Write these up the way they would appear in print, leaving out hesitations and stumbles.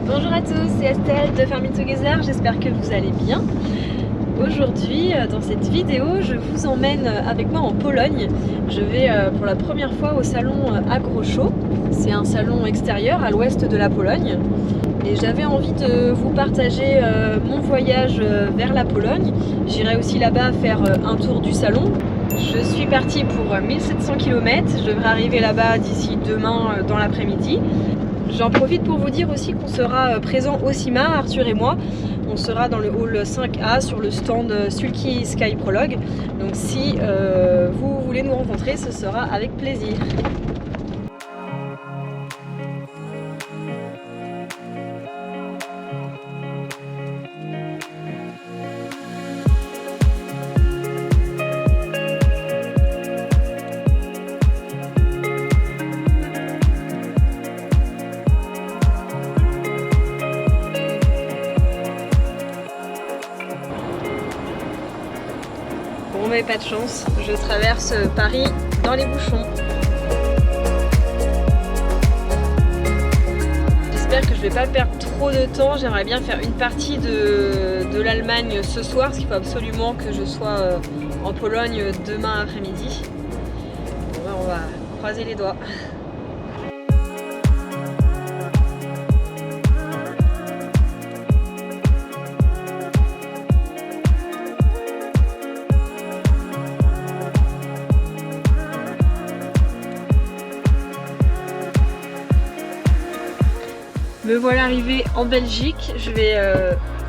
Bonjour à tous, c'est Estelle de Farming Together, j'espère que vous allez bien. Aujourd'hui, dans cette vidéo, je vous emmène avec moi en Pologne. Je vais pour la première fois au salon AgroShow. C'est un salon extérieur à l'ouest de la Pologne. Et j'avais envie de vous partager mon voyage vers la Pologne. J'irai aussi là-bas faire un tour du salon. Je suis partie pour 1700 km, je devrais arriver là-bas d'ici demain dans l'après-midi. J'en profite pour vous dire aussi qu'on sera présent au CIMA, Arthur et moi. On sera dans le hall 5A sur le stand Sulky Sky Prologue. Donc si vous voulez nous rencontrer, ce sera avec plaisir. Bon, mais pas de chance, je traverse Paris dans les bouchons. J'espère que je vais pas perdre trop de temps. J'aimerais bien faire une partie de l'Allemagne ce soir, parce qu'il faut absolument que je sois en Pologne demain après-midi. Bon, on va croiser les doigts. Me voilà arrivée en Belgique, je vais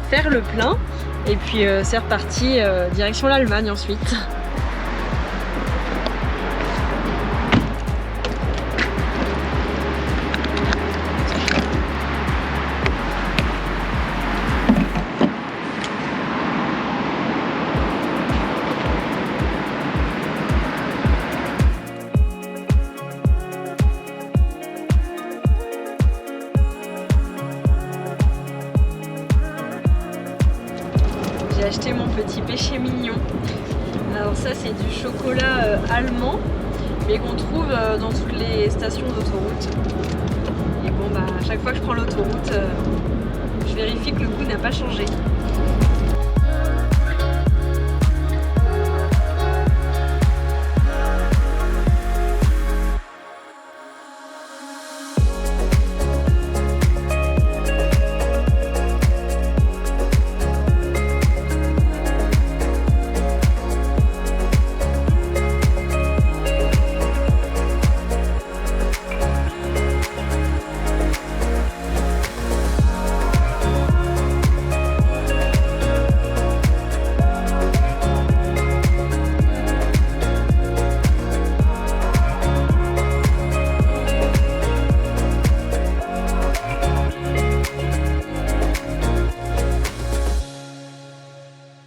faire le plein et puis c'est reparti direction l'Allemagne ensuite. J'ai acheté mon petit péché mignon. Alors ça c'est du chocolat allemand, mais qu'on trouve dans toutes les stations d'autoroute. Et bon bah à chaque fois que je prends l'autoroute, je vérifie que le goût n'a pas changé.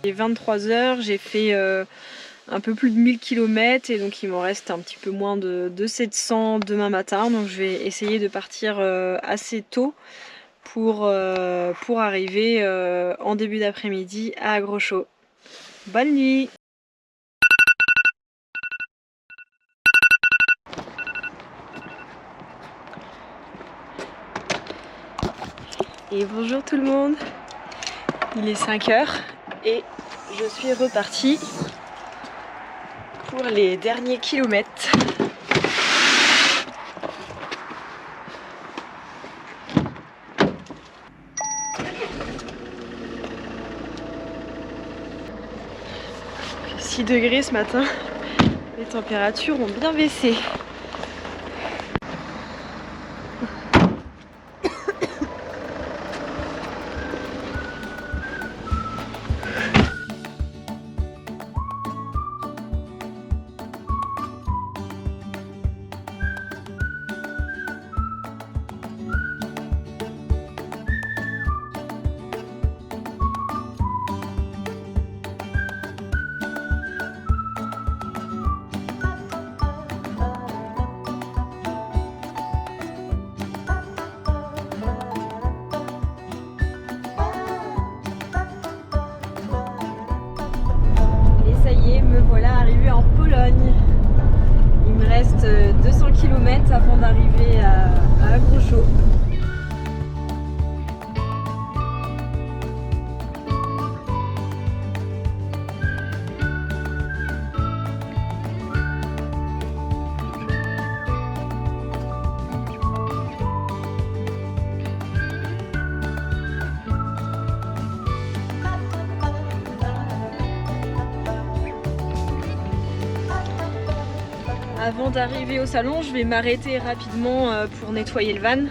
Il est 23 h, j'ai fait un peu plus de 1000 km et donc il m'en reste un petit peu moins de 700 demain matin. Donc je vais essayer de partir assez tôt pour arriver en début d'après-midi à AgroShow. Bonne nuit! Et bonjour tout le monde! Il est 5 h. Et je suis repartie pour les derniers kilomètres. Il fait 6 degrés ce matin, les températures ont bien baissé. reste 200 km avant d'arriver à AgroShow. Avant d'arriver au salon, je vais m'arrêter rapidement pour nettoyer le van.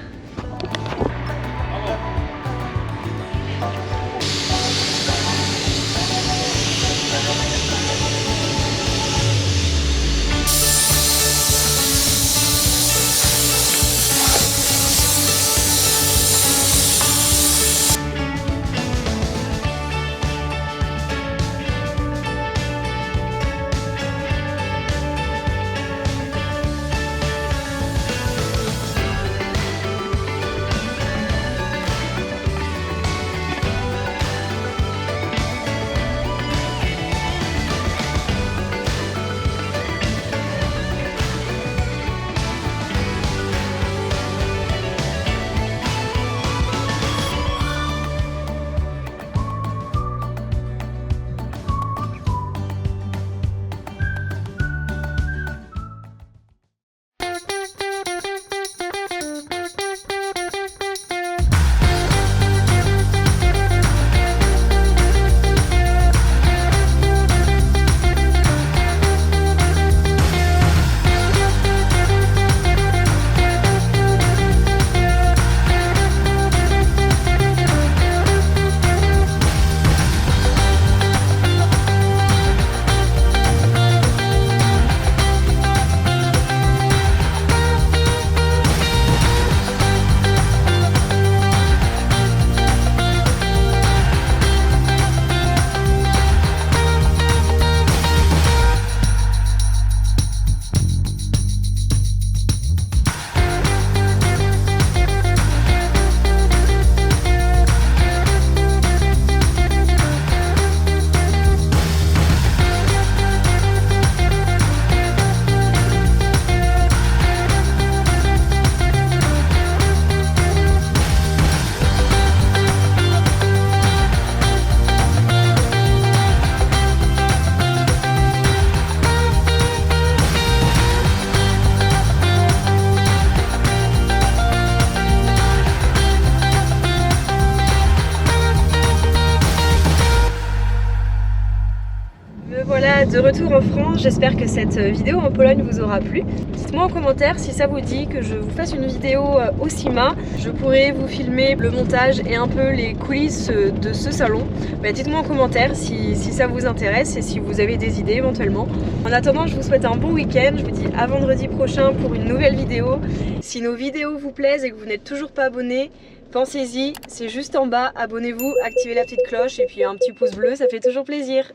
Voilà, de retour en France, j'espère que cette vidéo en Pologne vous aura plu. Dites-moi en commentaire si ça vous dit que je vous fasse une vidéo au CIMA. Je pourrais vous filmer le montage et un peu les coulisses de ce salon. Dites-moi en commentaire si ça vous intéresse et si vous avez des idées éventuellement. En attendant, je vous souhaite un bon week-end. Je vous dis à vendredi prochain pour une nouvelle vidéo. Si nos vidéos vous plaisent et que vous n'êtes toujours pas abonné, pensez-y, c'est juste en bas, abonnez-vous, activez la petite cloche et puis un petit pouce bleu, ça fait toujours plaisir.